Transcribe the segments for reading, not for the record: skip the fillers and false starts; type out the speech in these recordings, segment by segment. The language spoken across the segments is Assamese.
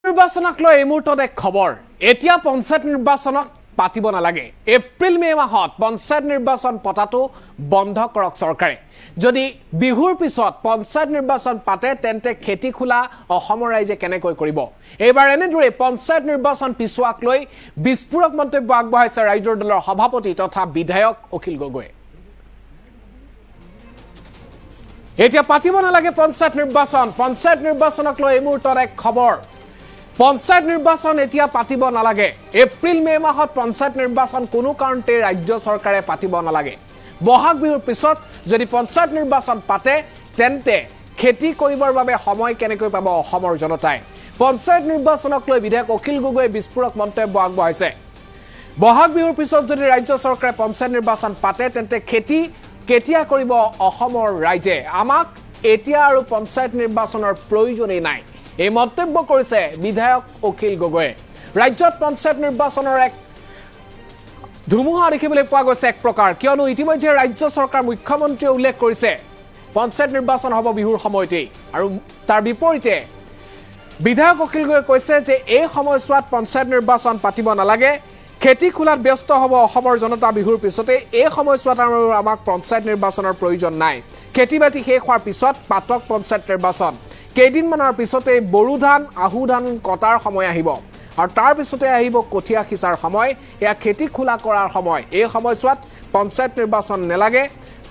নিৰ্বাচনক লৈ এই মুহূৰ্তত এক খবৰ এতিয়া পঞ্চায়ত নিৰ্বাচনক পাতিব নালাগে এপ্ৰিল মে মাহত পঞ্চায়ত নিৰ্বাচন পতাটো বন্ধ কৰক চৰকাৰে যদি বিহুৰ পিছত পঞ্চায়ত নিৰ্বাচন পাতে তেন্তে খেতি খোলা অসমৰ ৰাইজে কেনেকৈ কৰিব এইবাৰ এনেদৰে পঞ্চায়ত নিৰ্বাচন পিছুৱাক লৈ বিস্ফোৰক মন্তব্য আগবঢ়াইছে ৰাইজৰ দলৰ সভাপতি তথা বিধায়ক অখিল গগৈ এতিয়া পাতিব নালাগে পঞ্চায়ত নিৰ্বাচনক লৈ এই মুহূৰ্তত এক খবৰ পঞ্চায়ত নিৰ্বাচন এতিয়া পাতিব নালাগে এপ্ৰিল মে মাহত পঞ্চায়ত নিৰ্বাচন কোনো কাৰণতে ৰাজ্য চৰকাৰে পাতিব নালাগে বহাগ বিহুৰ পিছত যদি পঞ্চায়ত নিৰ্বাচন পাতে তেন্তে খেতি কৰিবৰ বাবে সময় কেনেকৈ পাব অসমৰ জনতাই পঞ্চায়ত নিৰ্বাচনক লৈ বিধায়ক অখিল গগৈ বিস্ফোৰক মন্তব্য আগবঢ়াইছে বহাগ বিহুৰ পিছত যদি ৰাজ্য চৰকাৰে পঞ্চায়ত নিৰ্বাচন পাতে তেন্তে খেতি কেতিয়া কৰিব অসমৰ ৰাইজে আমাক এতিয়া আৰু পঞ্চায়ত নিৰ্বাচনৰ প্ৰয়োজনেই নাই এই মন্তব্য কৰিছে বিধায়ক অখিল গগৈ ৰাজ্যত পঞ্চায়ত নিৰ্বাচনৰ এক ধুমুহা দেখিবলৈ পোৱা গৈছে এক প্ৰকাৰ কিয়নো ইতিমধ্যে ৰাজ্য চৰকাৰ মুখ্যমন্ত্ৰীয়ে উল্লেখ কৰিছে পঞ্চায়ত নিৰ্বাচন হ'ব বিহুৰ সময়তেই আৰু তাৰ বিপৰীতে বিধায়ক অখিল গগৈ কৈছে যে এই সময়ছোৱাত পঞ্চায়ত নিৰ্বাচন পাতিব নালাগে খেতি খোলাত ব্যস্ত হ'ব অসমৰ জনতা বিহুৰ পিছতে এই সময়ছোৱাত আমাক পঞ্চায়ত নিৰ্বাচনৰ প্ৰয়োজন নাই খেতি বাতি শেষ হোৱাৰ পিছত পাতক পঞ্চায়ত নিৰ্বাচন কেইদিনমানৰ পিছতে বড়ো ধান আহু ধান কটাৰ সময় আহিব আৰু তাৰ পিছতে আহিব কঠীয়া সিঁচাৰ সময় এয়া খেতি খোলা কৰাৰ সময় এই সময়ছোৱাত পঞ্চায়ত নিৰ্বাচন নেলাগে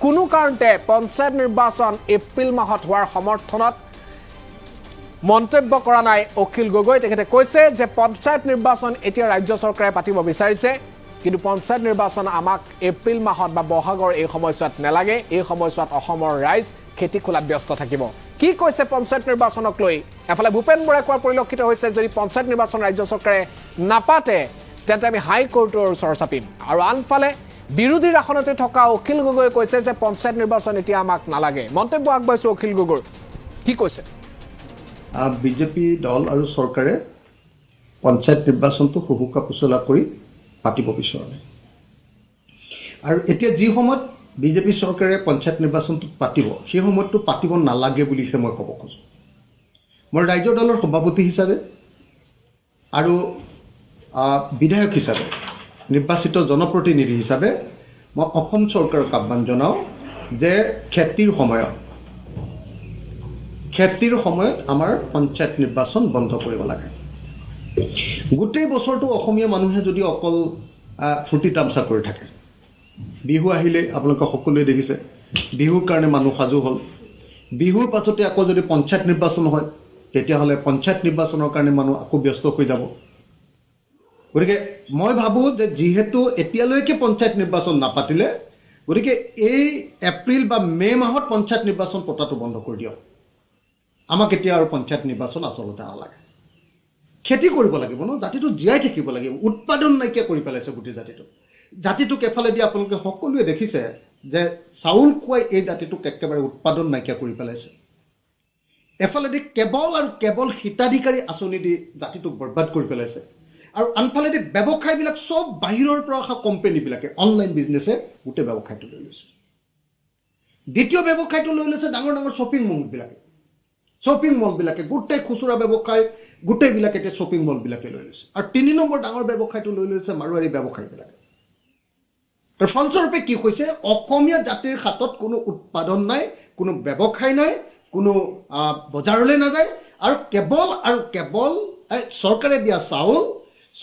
কোনো কাৰণতে পঞ্চায়ত নিৰ্বাচন এপ্ৰিল মাহত হোৱাৰ সমৰ্থনত মন্তব্য কৰা নাই অখিল গগৈ তেখেতে কৈছে যে পঞ্চায়ত নিৰ্বাচন এতিয়া ৰাজ্য চৰকাৰে পাতিব বিচাৰিছে কিন্তু পঞ্চায়ত নিৰ্বাচন আমাক এপ্ৰিল মাহত বা বহাগৰ এই সময়ছোৱাত নেলাগে এই সময়ছোৱাত অসমৰ ৰাইজ খেতি খোলাত ব্যস্ত থাকিব কি কৈছে পঞ্চায়ত নিৰ্বাচনক লৈ এফালে ভূপেন বৰাই কোৱা পৰিলক্ষিত হৈছে যদি পঞ্চায়ত নিৰ্বাচন ৰাজ্য চৰকাৰে নাপাতে তেন্তে আমি হাইকোৰ্টৰ ওচৰ চাপিম আৰু আনফালে বিৰোধীৰ আসনতে থকা অখিল গগৈ কৈছে যে পঞ্চায়ত নিৰ্বাচন এতিয়া আমাক নালাগে মন্তব্য আগবঢ়াইছে অখিল গগৈ কি কৈছে বিজেপি দল আৰু চৰকাৰে পঞ্চায়ত নিৰ্বাচনটো হুহুকা পুচলা কৰি পাতিব বিচৰা নাই আৰু এতিয়া যি সময়ত বিজেপি চৰকাৰে পঞ্চায়ত নিৰ্বাচনটো পাতিব সেই সময়তটো পাতিব নালাগে বুলিহে মই ক'ব খোজোঁ মই ৰাজ্য দলৰ সভাপতি হিচাপে আৰু বিধায়ক হিচাপে নিৰ্বাচিত জনপ্ৰতিনিধি হিচাপে মই অসম চৰকাৰক আহ্বান জনাওঁ যে খেতিৰ সময়ত আমাৰ পঞ্চায়ত নিৰ্বাচন বন্ধ কৰিব লাগে গোটেই বছৰটো অসমীয়া মানুহে যদি অকল ফূৰ্তি তামচা কৰি থাকে বিহু আহিলে আপোনালোকে সকলোৱে দেখিছে বিহুৰ কাৰণে মানুহ সাজু হ'ল বিহুৰ পাছতে আকৌ যদি পঞ্চায়ত নিৰ্বাচন হয় তেতিয়াহ'লে পঞ্চায়ত নিৰ্বাচনৰ কাৰণে মানুহ আকৌ ব্যস্ত হৈ যাব গতিকে মই ভাবোঁ যে যিহেতু এতিয়ালৈকে পঞ্চায়ত নিৰ্বাচন নাপাতিলে গতিকে এই এপ্ৰিল বা মে মাহত পঞ্চায়ত নিৰ্বাচন পতাটো বন্ধ কৰি দিয়ক আমাক এতিয়া আৰু পঞ্চায়ত নিৰ্বাচন আচলতে নালাগে খেতি কৰিব লাগিব ন জাতিটো জীয়াই থাকিব লাগিব উৎপাদন নাইকিয়া কৰি পেলাইছে গোটেই জাতিটোক এফালেদি আপোনালোকে সকলোৱে দেখিছে যে চাউল খুৱাই এই জাতিটোক একেবাৰে উৎপাদন নাইকিয়া কৰি পেলাইছে এফালেদি কেৱল হিতাধিকাৰী আঁচনি দি জাতিটোক বৰবাদ কৰি পেলাইছে আৰু আনফালেদি ব্যৱসায়বিলাক চব বাহিৰৰ পৰা অহা কোম্পানীবিলাকে অনলাইন বিজনেছে গোটেই ব্যৱসায়টো লৈ লৈছে দ্বিতীয় ব্যৱসায়টো লৈ লৈছে ডাঙৰ ডাঙৰ শ্বপিং মলবিলাকে গোটেই খুচুৰা ব্যৱসায় গোটেইবিলাকে এতিয়া শ্বপিং মলবিলাকে লৈ লৈছে আৰু 3 নম্বৰ ডাঙৰ ব্যৱসায়টো লৈ লৈছে মাৰোৱাৰী ব্যৱসায়ীবিলাকে তাৰ ফলস্বৰূপে কি হৈছে অসমীয়া জাতিৰ হাতত কোনো উৎপাদন নাই কোনো ব্যৱসায় নাই কোনো বজাৰলৈ নাযায় আৰু কেৱল চৰকাৰে দিয়া চাউল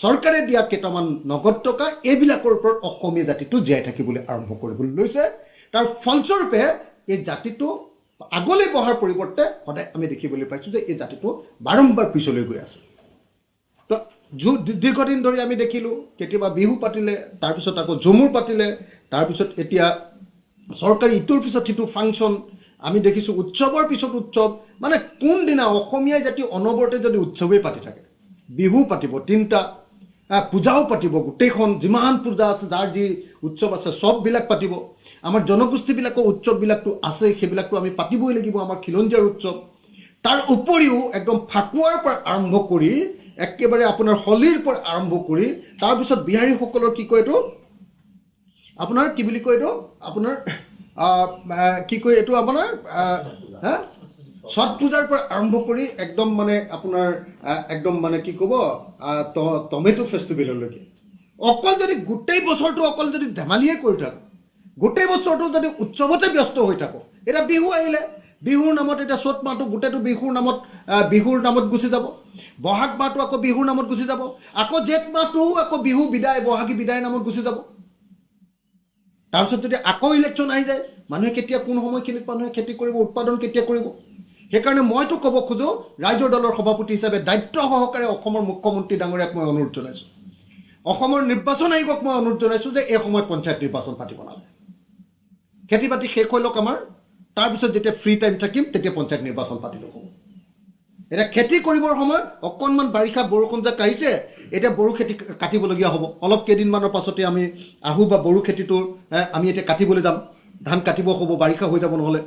চৰকাৰে দিয়া কেইটামান নগদ টকা এইবিলাকৰ ওপৰত অসমীয়া জাতিটো জীয়াই থাকিবলৈ আৰম্ভ কৰিবলৈ লৈছে তাৰ ফলস্বৰূপে এই জাতিটো আগলৈ বহাৰ পৰিৱৰ্তে সদায় আমি দেখিবলৈ পাইছোঁ যে এই জাতিটো বাৰম্বাৰ পিছলৈ গৈ আছে তো দীৰ্ঘদিন ধৰি আমি দেখিলোঁ কেতিয়াবা বিহু পাতিলে তাৰপিছত আকৌ ঝুমুৰ পাতিলে তাৰপিছত এতিয়া চৰকাৰী ইটোৰ পিছত সিটো ফাংচন আমি দেখিছোঁ উৎসৱৰ পিছত উৎসৱ মানে কোনদিনা অসমীয়া জাতি অনবৰতে যদি উৎসৱেই পাতি থাকে বিহু পাতিব 3টা পূজাও পাতিব গোটেইখন যিমান পূজা আছে যাৰ যি উৎসৱ আছে সববিলাক পাতিব আমাৰ জনগোষ্ঠীবিলাকৰ উৎসৱবিলাকটো আছে সেইবিলাকটো আমি পাতিবই লাগিব আমাৰ খিলঞ্জীয়াৰ উৎসৱ তাৰ উপৰিও একদম ফাকুৱাৰ পৰা আৰম্ভ কৰি একেবাৰে আপোনাৰ হলিৰ পৰা আৰম্ভ কৰি তাৰপিছত বিহাৰীসকলৰ কি কয় এইটো আপোনাৰ কি বুলি কয় এইটো আপোনাৰ কি কয় এইটো আপোনাৰ ছট পূজাৰ পৰা আৰম্ভ কৰি একদম মানে আপোনাৰ একদম মানে কি ক'ব টমেটো ফেষ্টিভেললৈকে অকল যদি গোটেই বছৰটো অকল যদি ধেমালিয়ে কৰি থাকোঁ, গোটেই বছৰটো যদি উৎসৱতে ব্যস্ত হৈ থাকোঁ, এতিয়া বিহু আহিলে বিহুৰ নামত এতিয়া চ'ত মাহটো গোটেইটো বিহুৰ নামত গুচি যাব, বহাগ মাহটো আকৌ বিহুৰ নামত গুচি যাব, আকৌ জেঠ মাহটোও আকৌ বিহু বিদায় বহাগী বিদায় নামত গুচি যাব। তাৰপিছত যদি আকৌ ইলেকশ্যন আহি যায়, মানুহে কেতিয়া কোন সময়খিনিত মানুহে খেতি কৰিব, উৎপাদন কেতিয়া কৰিব? সেইকাৰণে মইতো ক'ব খোজোঁ, ৰাইজৰ দলৰ সভাপতি হিচাপে দায়িত্ব সহকাৰে অসমৰ মুখ্যমন্ত্ৰী ডাঙৰীয়াক মই অনুৰোধ জনাইছোঁ, অসমৰ নিৰ্বাচন আয়োগক মই অনুৰোধ জনাইছোঁ যে এই সময়ত পঞ্চায়ত নিৰ্বাচন পাতিব নালাগে। খেতি বাতি শেষ হৈ লওক আমাৰ, তাৰপিছত যেতিয়া ফ্ৰী টাইম থাকিম তেতিয়া পঞ্চায়ত নিৰ্বাচন পাতিলেও হ'ব। এতিয়া খেতি কৰিবৰ সময়ত অকণমান বাৰিষা বৰষুণ যে আহিছে, এতিয়া বড়ো খেতি কাটিবলগীয়া হ'ব। অলপ কেইদিনমানৰ পাছতে আমি আহু বা বড়ো খেতিটো আমি এতিয়া কাটিবলৈ যাম, ধান কাটিব হ'ব, বাৰিষা হৈ যাব নহ'লে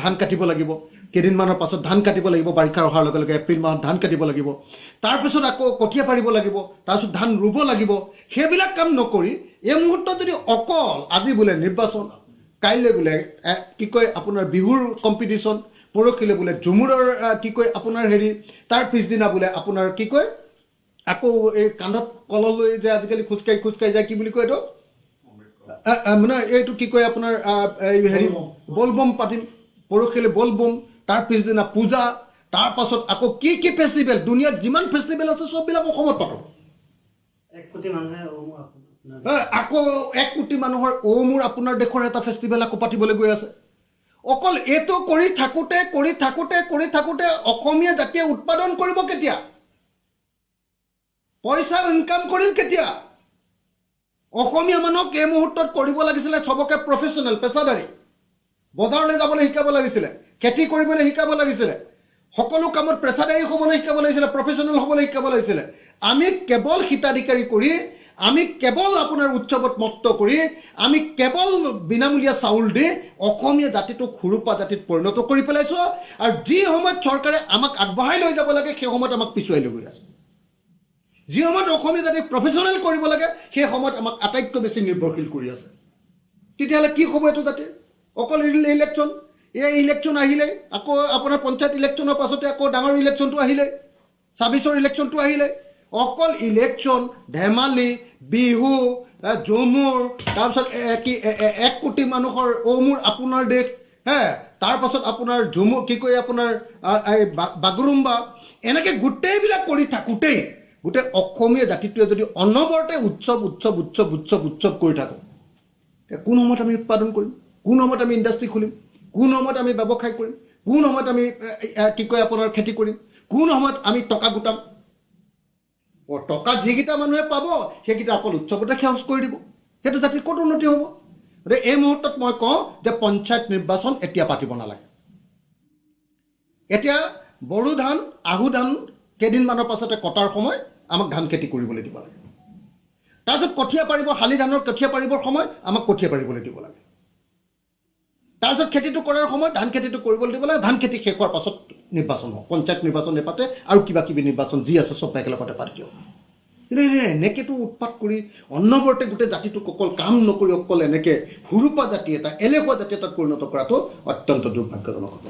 ধান কাটিব লাগিব। কেইদিনমানৰ পাছত ধান কাটিব লাগিব, বাৰিষা অহাৰ লগে লগে এপ্ৰিল মাহত ধান কাটিব লাগিব, তাৰপিছত আকৌ কঠীয়া পাৰিব লাগিব, তাৰপিছত ধান ৰুব লাগিব। সেইবিলাক কাম নকৰি এই মুহূৰ্তত যদি অকল আজি বোলে নিৰ্বাচন, কাইলৈ বোলে কি কয় আপোনাৰ বিহুৰ কম্পিটিশ্যন, পৰহিলৈ বোলে ঝুমুৰৰ কি কয় আপোনাৰ হেৰি, তাৰ পিছদিনা বোলে আপোনাৰ কি কয় আকৌ এই কান্ধত কললৈ যে আজিকালি খোজকাঢ়ি যায়, কি বুলি কয় এইটো মানে এইটো কি কয় আপোনাৰ হেৰি বলবম পাতিম, পৰহিলৈ বলবম, তাৰ পিছদিনা পূজা, তাৰ পাছত আকৌ কি কি ফেষ্টিভেল, দুনিয়াত যিমান ফেষ্টিভেল আছে চববিলাক অসমত পাতক। 1 কোটি মানুহে আকৌ 1 কোটি মানুহৰ মোৰ আপোনাৰ দেশৰ এটা ফেষ্টিভেল আকৌ পাতিবলৈ গৈ আছে। অকল এইটো কৰি থাকোঁতে অসমীয়া জাতিয়ে উৎপাদন কৰিব কেতিয়া? পইচা ইনকাম কৰিম কেতিয়া? অসমীয়া মানুহক এই মুহূৰ্তত কৰিব লাগিছিলে চবকে প্ৰফেশ্যনেল, পেছাদাৰী। বজাৰলৈ যাবলৈ শিকাব লাগিছিলে, খেতি কৰিবলৈ শিকাব লাগিছিলে, সকলো কামত পেছাদাৰী হ'বলৈ শিকাব লাগিছিলে, প্ৰফেশ্যনেল হ'বলৈ শিকাব লাগিছিলে। আমি কেৱল হিতাধিকাৰী কৰি, আমি কেৱল আপোনাৰ উৎসৱত মত্ত কৰি, আমি কেৱল বিনামূলীয়া চাউল দি অসমীয়া জাতিটোক সুৰূপা জাতিত পৰিণত কৰি পেলাইছোঁ। আৰু যি সময়ত চৰকাৰে আমাক আগবঢ়াই লৈ যাব লাগে সেই সময়ত আমাক পিছুৱাই লৈ গৈ আছে। যি সময়ত অসমীয়া জাতিক প্ৰফেশ্যনেল কৰিব লাগে সেই সময়ত আমাক আটাইতকৈ বেছি নিৰ্ভৰশীল কৰি আছে। তেতিয়াহ'লে কি হ'ব এইটো জাতি? অকল ইলেকশ্যন, এই ইলেকশ্যন আহিলে আকৌ আপোনাৰ পঞ্চায়ত ইলেকশ্যনৰ পাছতে আকৌ ডাঙৰ ইলেকশ্যনটো আহিলে, 26ৰ ইলেকশ্যনটো আহিলে, অকল ইলেকশ্যন, ধেমালি, বিহু, ঝুমুৰ, তাৰপিছত কি 1 কোটি মানুহৰ মোৰ আপোনাৰ দেশ, তাৰপাছত আপোনাৰ ঝুমুৰ কি কয় আপোনাৰ বাগৰুম্বা, এনেকৈ গোটেইবিলাক কৰি থাকোঁতেই গোটেই অসমীয়া জাতিটোৱে যদি অনবৰতে উৎসৱ কৰি থাকোঁ, কোন সময়ত আমি উৎপাদন কৰিম? কোন সময়ত আমি ইণ্ডাষ্ট্ৰি খুলিম? কোন সময়ত আমি ব্যৱসায় কৰিম? কোন সময়ত আমি কি কয় আপোনাৰ খেতি কৰিম? কোন সময়ত আমি টকা গোটাম? টকা যিকেইটা মানুহে পাব সেইকেইটা অকল উৎসৱতে খৰচ কৰি দিব, সেইটো জাতিৰ ক'ত উন্নতি হ'ব? গতিকে এই মুহূৰ্তত মই কওঁ যে পঞ্চায়ত নিৰ্বাচন এতিয়া পাতিব নালাগে। এতিয়া বড়ো ধান, আহু ধান কেইদিনমানৰ পাছতে কটাৰ সময়, আমাক ধান খেতি কৰিবলৈ দিব লাগে। তাৰপিছত কঠীয়া পাৰিব, শালি ধানৰ কঠীয়া পাৰিবৰ সময় আমাক কঠীয়া পাৰিবলৈ দিব লাগে। তাৰপিছত খেতিটো কৰাৰ সময়ত ধান খেতিটো কৰিবলৈ দিব লাগে। ধান খেতি শেষ হোৱাৰ পাছত নিৰ্বাচন হ'ব, পঞ্চায়ত নিৰ্বাচন নেপাতে, আৰু কিবা কিবি নিৰ্বাচন যি আছে চব একেলগতে পাতি দিয়ক। কিন্তু এনেকৈতো উৎপাত কৰি অনবৰতে গোটেই জাতিটোক অকল কাম নকৰি অকল এনেকৈ সুৰূপা জাতি এটা, এলেহুৱা জাতি এটাত পৰিণত কৰাটো অত্যন্ত দুৰ্ভাগ্যজনক হ'ব।